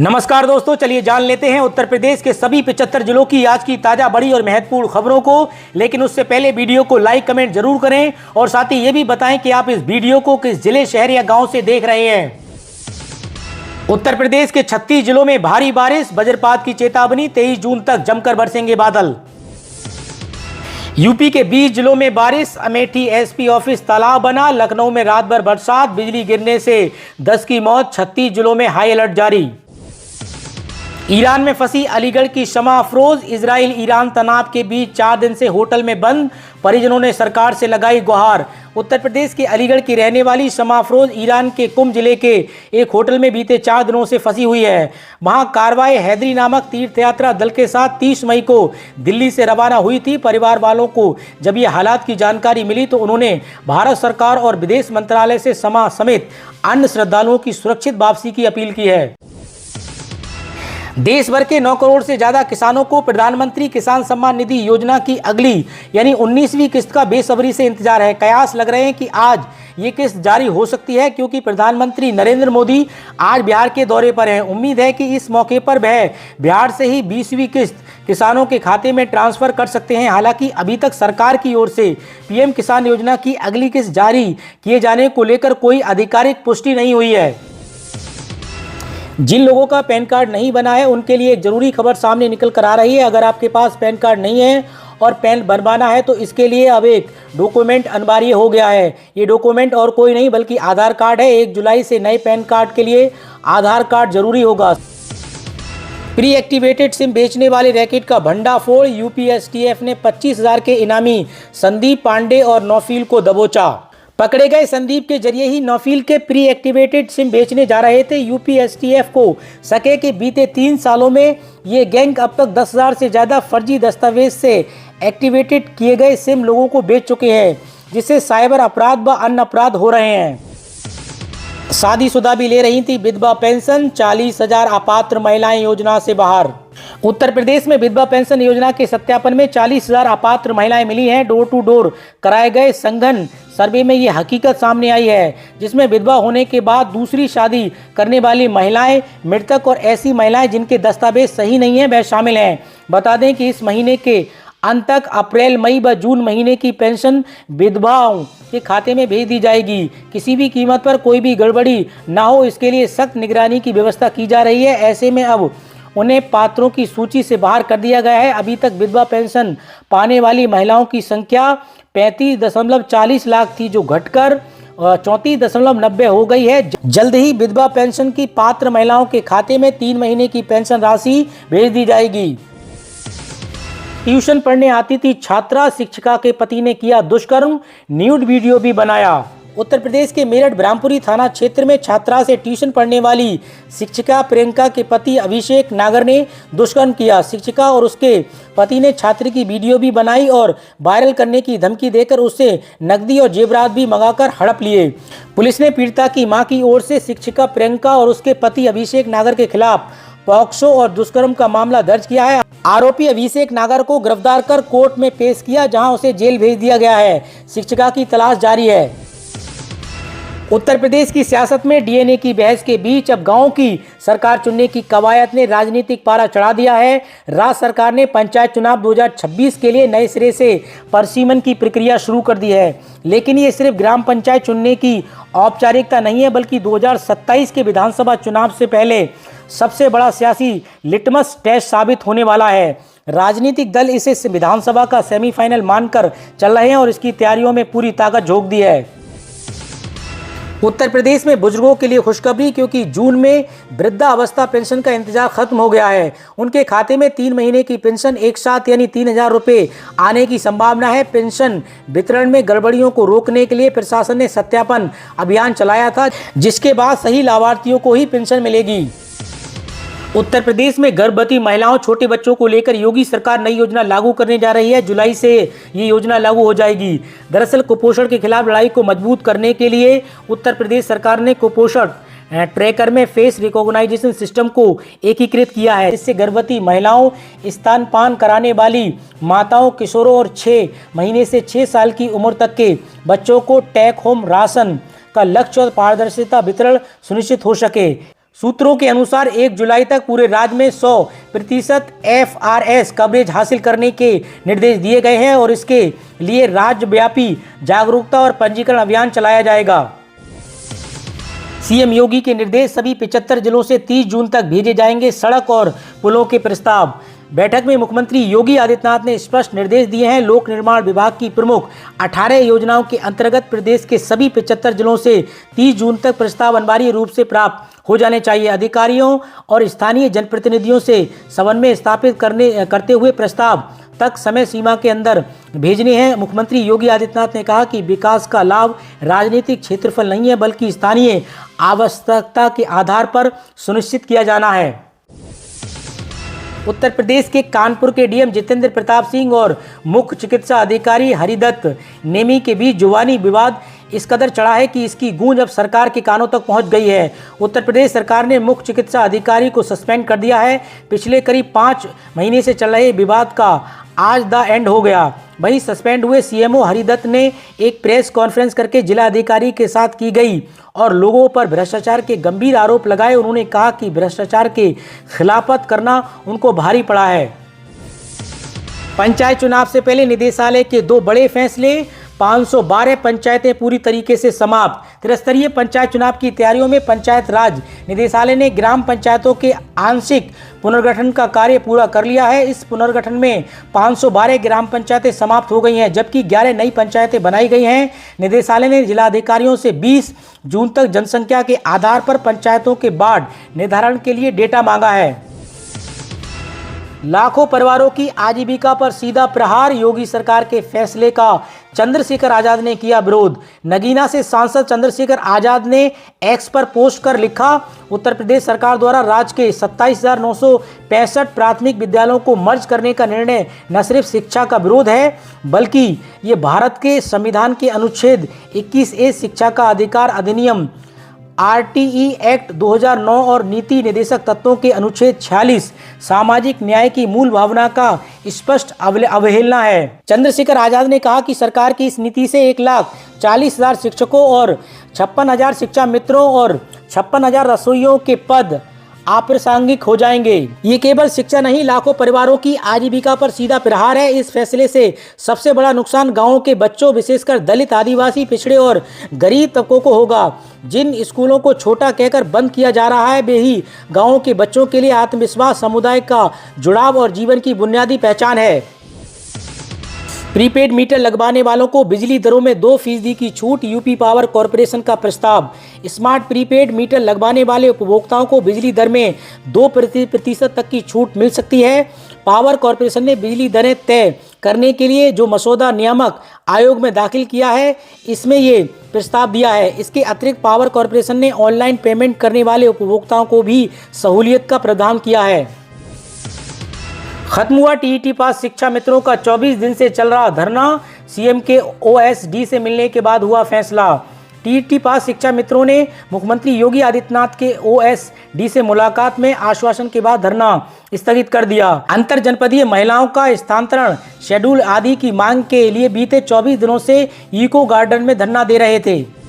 नमस्कार दोस्तों, चलिए जान लेते हैं उत्तर प्रदेश के सभी 75 जिलों की आज की ताजा बड़ी और महत्वपूर्ण खबरों को। लेकिन उससे पहले वीडियो को लाइक कमेंट जरूर करें और साथ ही ये भी बताएं कि आप इस वीडियो को किस जिले, शहर या गांव से देख रहे हैं। उत्तर प्रदेश के 36 जिलों में भारी बारिश, वज्रपात की चेतावनी, 23 जून तक जमकर बरसेंगे बादल। यूपी के 20 जिलों में बारिश, अमेठी एसपी ऑफिस तालाब बना, लखनऊ में रात भर बरसात, बिजली गिरने से 10 की मौत, 36 जिलों में हाई अलर्ट जारी। ईरान में फंसी अलीगढ़ की शमा अफरोज, इजराइल ईरान तनाव के बीच 4 दिन से होटल में बंद, परिजनों ने सरकार से लगाई गुहार। उत्तर प्रदेश के अलीगढ़ की रहने वाली शमा अफरोज ईरान के कुम जिले के एक होटल में बीते 4 दिनों से फंसी हुई है। वहां कारवाए हैदरी नामक तीर्थयात्रा दल के साथ 30 मई को दिल्ली से रवाना हुई थी। परिवार वालों को जब ये हालात की जानकारी मिली तो उन्होंने भारत सरकार और विदेश मंत्रालय से शमा समेत अन्य श्रद्धालुओं की सुरक्षित वापसी की अपील की है। देश भर के 9 करोड़ से ज्यादा किसानों को प्रधानमंत्री किसान सम्मान निधि योजना की अगली यानी 19वीं किस्त का बेसब्री से इंतजार है। कयास लग रहे हैं कि आज ये किस्त जारी हो सकती है, क्योंकि प्रधानमंत्री नरेंद्र मोदी आज बिहार के दौरे पर हैं। उम्मीद है कि इस मौके पर वह बिहार से ही 20वीं किस्त किसानों के खाते में ट्रांसफर कर सकते हैं। हालांकि अभी तक सरकार की ओर से पीएम किसान योजना की अगली किस्त जारी किए जाने को लेकर कोई आधिकारिक पुष्टि नहीं हुई है। जिन लोगों का पैन कार्ड नहीं बना है उनके लिए एक जरूरी खबर सामने निकल कर आ रही है। अगर आपके पास पैन कार्ड नहीं है और पैन बनवाना है तो इसके लिए अब एक डॉक्यूमेंट अनिवार्य हो गया है। ये डॉक्यूमेंट और कोई नहीं बल्कि आधार कार्ड है। 1 जुलाई से नए पैन कार्ड के लिए आधार कार्ड जरूरी होगा। प्री एक्टिवेटेड सिम बेचने वाले रैकेट का भंडाफोड़, यूपी एसटीएफ ने 25,000 के इनामी संदीप पांडे और नौफील को दबोचा। पकड़े गए संदीप के जरिए ही नौफील के प्री एक्टिवेटेड सिम बेचने जा रहे थे। यूपी एसटीएफ को शक है कि बीते 3 सालों में ये गैंग अब तक 10,000 से ज़्यादा फर्जी दस्तावेज से एक्टिवेटेड किए गए सिम लोगों को बेच चुके हैं, जिससे साइबर अपराध व अन्य अपराध हो रहे हैं। शादीशुदा भी ले रही थी विधवा पेंशन, 40,000 अपात्र महिलाएं योजना से बाहर। उत्तर प्रदेश में विधवा पेंशन योजना के सत्यापन में 40,000 अपात्र महिलाएं मिली हैं। डोर टू डोर कराए गए संघन सर्वे में ये हकीकत सामने आई है, जिसमें विधवा होने के बाद दूसरी शादी करने वाली महिलाएं, मृतक और ऐसी महिलाएं जिनके दस्तावेज सही नहीं है वह शामिल हैं। बता दें कि इस महीने के अंत तक अप्रैल, मई व जून महीने की पेंशन विधवाओं के खाते में भेज दी जाएगी। किसी भी कीमत पर कोई भी गड़बड़ी ना हो, इसके लिए सख्त निगरानी की व्यवस्था की जा रही है। ऐसे में अब उन्हें पात्रों की सूची से बाहर कर दिया गया है। अभी तक विधवा पेंशन पाने वाली महिलाओं की संख्या 35.40 लाख थी, जो घटकर 34.90 हो गई है। जल्द ही विधवा पेंशन की पात्र महिलाओं के खाते में 3 महीने की पेंशन राशि भेज दी जाएगी। ट्यूशन पढ़ने आती थी छात्रा, शिक्षिका के पति ने किया दुष्कर्म, न्यूड वीडियो भी बनाया। उत्तर प्रदेश के मेरठ ब्रह्मपुरी थाना क्षेत्र में छात्रा से ट्यूशन पढ़ने वाली शिक्षिका प्रियंका के पति अभिषेक नागर ने दुष्कर्म किया। शिक्षिका और उसके पति ने छात्र की वीडियो भी बनाई और वायरल करने की धमकी देकर उससे नकदी और जेवरात भी मंगाकर हड़प लिए। पुलिस ने पीड़िता की मां की ओर से शिक्षिका प्रियंका और उसके पति अभिषेक नागर के खिलाफ पॉक्सो और दुष्कर्म का मामला दर्ज किया है। आरोपी अभिषेक नागर को गिरफ्तार कर कोर्ट में पेश किया, जहां उसे जेल भेज दिया गया है। शिक्षिका की तलाश जारी है। उत्तर प्रदेश की सियासत में डीएनए की बहस के बीच अब गांव की सरकार चुनने की कवायद ने राजनीतिक पारा चढ़ा दिया है। राज्य सरकार ने पंचायत चुनाव 2026 के लिए नए सिरे से परिसीमन की प्रक्रिया शुरू कर दी है। लेकिन ये सिर्फ ग्राम पंचायत चुनने की औपचारिकता नहीं है, बल्कि 2027 के विधानसभा चुनाव से पहले सबसे बड़ा सियासी लिटमस टेस्ट साबित होने वाला है। राजनीतिक दल इसे विधानसभा का सेमीफाइनल मानकर चल रहे हैं और इसकी तैयारियों में पूरी ताकत झोंक दी है। उत्तर प्रदेश में बुजुर्गों के लिए खुशखबरी, क्योंकि जून में वृद्धावस्था पेंशन का इंतजार खत्म हो गया है। उनके खाते में 3 महीने की पेंशन एक साथ यानी 3,000 रुपये आने की संभावना है। पेंशन वितरण में गड़बड़ियों को रोकने के लिए प्रशासन ने सत्यापन अभियान चलाया था, जिसके बाद सही लाभार्थियों को ही पेंशन मिलेगी। उत्तर प्रदेश में गर्भवती महिलाओं, छोटे बच्चों को लेकर योगी सरकार नई योजना लागू करने जा रही है। जुलाई से ये योजना लागू हो जाएगी। दरअसल कुपोषण के खिलाफ लड़ाई को मजबूत करने के लिए उत्तर प्रदेश सरकार ने कुपोषण ट्रैकर में फेस रिकॉग्नाइजेशन सिस्टम को एकीकृत किया है। इससे गर्भवती महिलाओं, स्तनपान कराने वाली माताओं, किशोरों और 6 महीने से 6 साल की उम्र तक के बच्चों को टेक होम राशन का लक्ष्य और पारदर्शिता वितरण सुनिश्चित हो सके। सूत्रों के अनुसार 1 जुलाई तक पूरे राज्य में 100% FRS कवरेज हासिल करने के निर्देश दिए गए हैं और इसके लिए राज्यव्यापी जागरूकता और पंजीकरण अभियान चलाया जाएगा। सीएम योगी के निर्देश, सभी 75 जिलों से 30 जून तक भेजे जाएंगे सड़क और पुलों के प्रस्ताव। बैठक में मुख्यमंत्री योगी आदित्यनाथ ने स्पष्ट निर्देश दिए हैं। लोक निर्माण विभाग की प्रमुख 18 योजनाओं के अंतर्गत प्रदेश के सभी 75 जिलों से 30 जून तक प्रस्ताव अनिवार्य रूप से प्राप्त हो जाने चाहिए। अधिकारियों और स्थानीय जनप्रतिनिधियों से समन्वय स्थापित करते हुए प्रस्ताव तक समय सीमा के अंदर भेजने हैं। मुख्यमंत्री योगी आदित्यनाथ ने कहा कि विकास का लाभ राजनीतिक क्षेत्रफल नहीं है, बल्कि स्थानीय आवश्यकता के आधार पर सुनिश्चित किया जाना है। उत्तर प्रदेश के कानपुर के डीएम जितेंद्र प्रताप सिंह और मुख्य चिकित्सा अधिकारी हरिदत्त नेमी के बीच जुबानी विवाद इस कदर चढ़ा है कि इसकी गूंज अब सरकार के कानों तक पहुंच गई है। उत्तर प्रदेश सरकार ने मुख्य चिकित्सा अधिकारी को सस्पेंड कर दिया है। पिछले करीब 5 महीने से चल रहे विवाद का आज द एंड हो गया। वहीं सस्पेंड हुए सीएमओ हरिदत्त ने एक प्रेस कॉन्फ्रेंस करके जिला अधिकारी के साथ की गई और लोगों पर भ्रष्टाचार के गंभीर आरोप लगाए। उन्होंने कहा कि भ्रष्टाचार के खिलाफत करना उनको भारी पड़ा है। पंचायत चुनाव से पहले निदेशालय के 2 बड़े फैसले, 512 पंचायतें पूरी तरीके से समाप्त। त्रिस्तरीय पंचायत चुनाव की तैयारियों में पंचायत राज निदेशालय ने ग्राम पंचायतों के आंशिक पुनर्गठन का कार्य पूरा कर लिया है। इस पुनर्गठन में 512 ग्राम पंचायतें समाप्त हो गई हैं, जबकि 11 नई पंचायतें बनाई गई हैं। निदेशालय ने जिलाधिकारियों से 20 जून तक जनसंख्या के आधार पर पंचायतों के वार्ड निर्धारण के लिए डेटा मांगा है। लाखों परिवारों की आजीविका पर सीधा प्रहार, योगी सरकार के फैसले का चंद्रशेखर आजाद ने किया विरोध। नगीना से सांसद चंद्रशेखर आजाद ने एक्स पर पोस्ट कर लिखा, उत्तर प्रदेश सरकार द्वारा राज्य के 27,965 प्राथमिक विद्यालयों को मर्ज करने का निर्णय न सिर्फ शिक्षा का विरोध है, बल्कि ये भारत के संविधान के अनुच्छेद 21A शिक्षा का अधिकार अधिनियम RTE एक्ट 2009 और नीति निर्देशक तत्वों के अनुच्छेद 46 सामाजिक न्याय की मूल भावना का स्पष्ट अवहेलना है। चंद्रशेखर आजाद ने कहा कि सरकार की इस नीति से 1,40,000 शिक्षकों और 56,000 शिक्षा मित्रों और 56,000 रसोइयों के पद अप्रासंगिक हो जाएंगे। ये केवल शिक्षा नहीं, लाखों परिवारों की आजीविका पर सीधा प्रहार है। इस फैसले से सबसे बड़ा नुकसान गांवों के बच्चों, विशेषकर दलित, आदिवासी, पिछड़े और गरीब तबकों को होगा। जिन स्कूलों को छोटा कहकर बंद किया जा रहा है, वे ही गांवों के बच्चों के लिए आत्मविश्वास, समुदाय का जुड़ाव और जीवन की बुनियादी पहचान है। प्रीपेड मीटर लगवाने वालों को बिजली दरों में 2% की छूट, यूपी पावर कॉरपोरेशन का प्रस्ताव। स्मार्ट प्रीपेड मीटर लगवाने वाले उपभोक्ताओं को बिजली दर में 2% तक की छूट मिल सकती है। पावर कॉरपोरेशन ने बिजली दरें तय करने के लिए जो मसौदा नियामक आयोग में दाखिल किया है, इसमें ये प्रस्ताव दिया है। इसके अतिरिक्त पावर कॉरपोरेशन ने ऑनलाइन पेमेंट करने वाले उपभोक्ताओं को भी सहूलियत का प्रावधान किया है। खत्म हुआ टीईटी पास शिक्षा मित्रों का 24 दिन से चल रहा धरना, सीएम के ओएसडी से मिलने के बाद हुआ फैसला। टीईटी पास शिक्षा मित्रों ने मुख्यमंत्री योगी आदित्यनाथ के ओएसडी से मुलाकात में आश्वासन के बाद धरना स्थगित कर दिया। अंतर जनपदीय महिलाओं का स्थानांतरण शेड्यूल आदि की मांग के लिए बीते 24 दिनों से इको गार्डन में धरना दे रहे थे।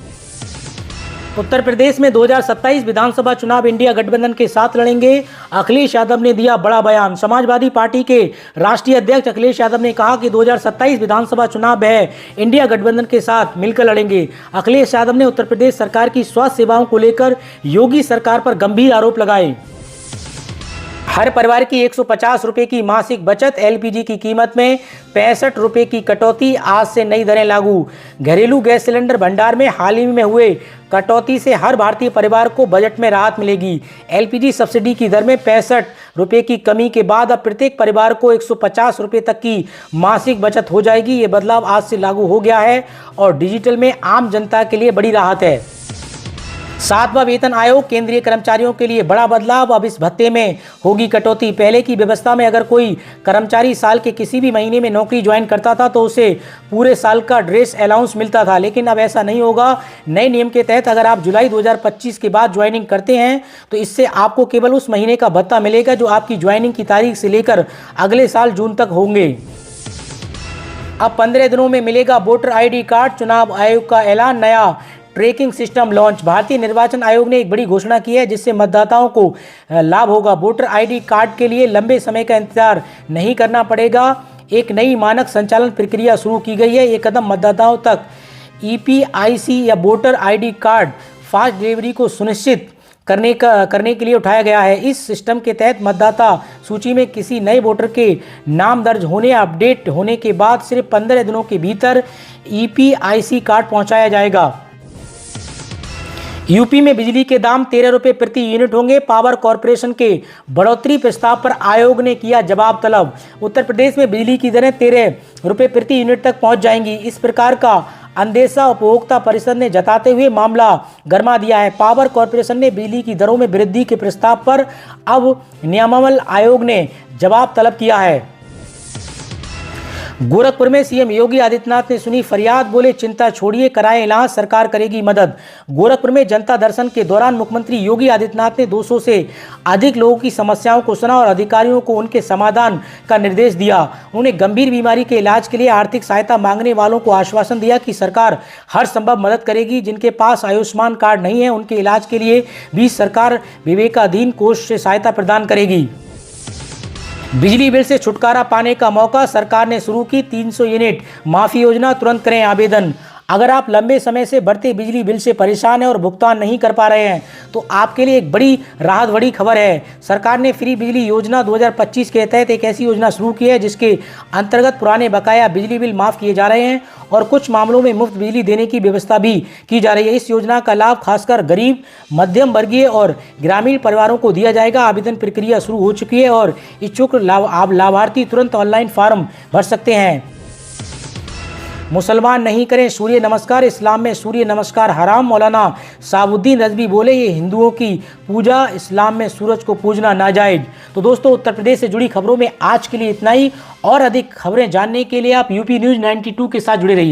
उत्तर प्रदेश में 2027 विधानसभा चुनाव इंडिया गठबंधन के साथ लड़ेंगे, अखिलेश यादव ने दिया बड़ा बयान। समाजवादी पार्टी के राष्ट्रीय अध्यक्ष अखिलेश यादव ने कहा कि 2027 विधानसभा चुनाव है, इंडिया गठबंधन के साथ मिलकर लड़ेंगे। अखिलेश यादव ने उत्तर प्रदेश सरकार की स्वास्थ्य सेवाओं को लेकर योगी सरकार पर गंभीर आरोप लगाए। हर परिवार की 150 रुपये की मासिक बचत, एलपीजी की कीमत में 65 रुपये की कटौती, आज से नई दरें लागू। घरेलू गैस सिलेंडर भंडार में हाल ही में हुए कटौती से हर भारतीय परिवार को बजट में राहत मिलेगी। एलपीजी सब्सिडी की दर में 65 रुपये की कमी के बाद अब प्रत्येक परिवार को 150 रुपये तक की मासिक बचत हो जाएगी। ये बदलाव आज से लागू हो गया है और डिजिटल में आम जनता के लिए बड़ी राहत है। 7वां वेतन आयोग, केंद्रीय कर्मचारियों के लिए बड़ा बदलाव, अब इस भत्ते में होगी कटौती। पहले की व्यवस्था में अगर कोई कर्मचारी साल के किसी भी महीने में नौकरी ज्वाइन करता था तो उसे पूरे साल का ड्रेस अलाउंस मिलता था, लेकिन अब ऐसा नहीं होगा। नए नियम के तहत अगर आप जुलाई 2025 के बाद ज्वाइनिंग करते हैं तो इससे आपको केवल उस महीने का भत्ता मिलेगा जो आपकी ज्वाइनिंग की तारीख से लेकर अगले साल जून तक होंगे। अब 15 दिनों में मिलेगा वोटर ID कार्ड, चुनाव आयोग का ऐलान। नया ट्रैकिंग सिस्टम लॉन्च। भारतीय निर्वाचन आयोग ने एक बड़ी घोषणा की है जिससे मतदाताओं को लाभ होगा। वोटर आईडी कार्ड के लिए लंबे समय का इंतजार नहीं करना पड़ेगा। एक नई मानक संचालन प्रक्रिया शुरू की गई है। ये कदम मतदाताओं तक ईपीआईसी या voter ID card fast delivery को सुनिश्चित करने के लिए उठाया गया है। इस सिस्टम के तहत मतदाता सूची में किसी नए वोटर के नाम दर्ज होने या अपडेट होने के बाद सिर्फ 15 दिनों के भीतर ईपीआईसी कार्ड पहुंचाया जाएगा। यूपी में बिजली के दाम 13 रुपये प्रति यूनिट होंगे। पावर कॉरपोरेशन के बढ़ोतरी प्रस्ताव पर आयोग ने किया जवाब तलब। उत्तर प्रदेश में बिजली की दरें 13 रुपये प्रति यूनिट तक पहुंच जाएंगी। इस प्रकार का अंदेशा उपभोक्ता परिषद ने जताते हुए मामला गरमा दिया है। पावर कॉरपोरेशन ने बिजली की दरों में वृद्धि के प्रस्ताव पर अब नियामक आयोग ने जवाब तलब किया है। गोरखपुर में सीएम योगी आदित्यनाथ ने सुनी फरियाद, बोले चिंता छोड़िए, कराए इलाज, सरकार करेगी मदद। गोरखपुर में जनता दर्शन के दौरान मुख्यमंत्री योगी आदित्यनाथ ने 200 से अधिक लोगों की समस्याओं को सुना और अधिकारियों को उनके समाधान का निर्देश दिया। उन्होंने गंभीर बीमारी के इलाज के लिए आर्थिक सहायता मांगने वालों को आश्वासन दिया कि सरकार हर संभव मदद करेगी। जिनके पास आयुष्मान कार्ड नहीं है उनके इलाज के लिए भी सरकार विवेकाधीन कोष से सहायता प्रदान करेगी। बिजली बिल से छुटकारा पाने का मौका, सरकार ने शुरू की 300 यूनिट माफी योजना, तुरंत करें आवेदन। अगर आप लंबे समय से बढ़ते बिजली बिल से परेशान हैं और भुगतान नहीं कर पा रहे हैं तो आपके लिए एक बड़ी राहत भरी खबर है। सरकार ने फ्री बिजली योजना 2025 के तहत एक ऐसी योजना शुरू की है जिसके अंतर्गत पुराने बकाया बिजली बिल माफ किए जा रहे हैं और कुछ मामलों में मुफ्त बिजली देने की व्यवस्था भी की जा रही है। इस योजना का लाभ खासकर गरीब, मध्यम वर्गीय और ग्रामीण परिवारों को दिया जाएगा। आवेदन प्रक्रिया शुरू हो चुकी है और इच्छुक लाभार्थी तुरंत ऑनलाइन फॉर्म भर सकते हैं। मुसलमान नहीं करें सूर्य नमस्कार, इस्लाम में सूर्य नमस्कार हराम। मौलाना साबुद्दीन रजवी बोले ये हिंदुओं की पूजा, इस्लाम में सूरज को पूजना नाजायज। तो दोस्तों, उत्तर प्रदेश से जुड़ी खबरों में आज के लिए इतना ही। और अधिक खबरें जानने के लिए आप यूपी न्यूज़ 92 के साथ जुड़े रहिए।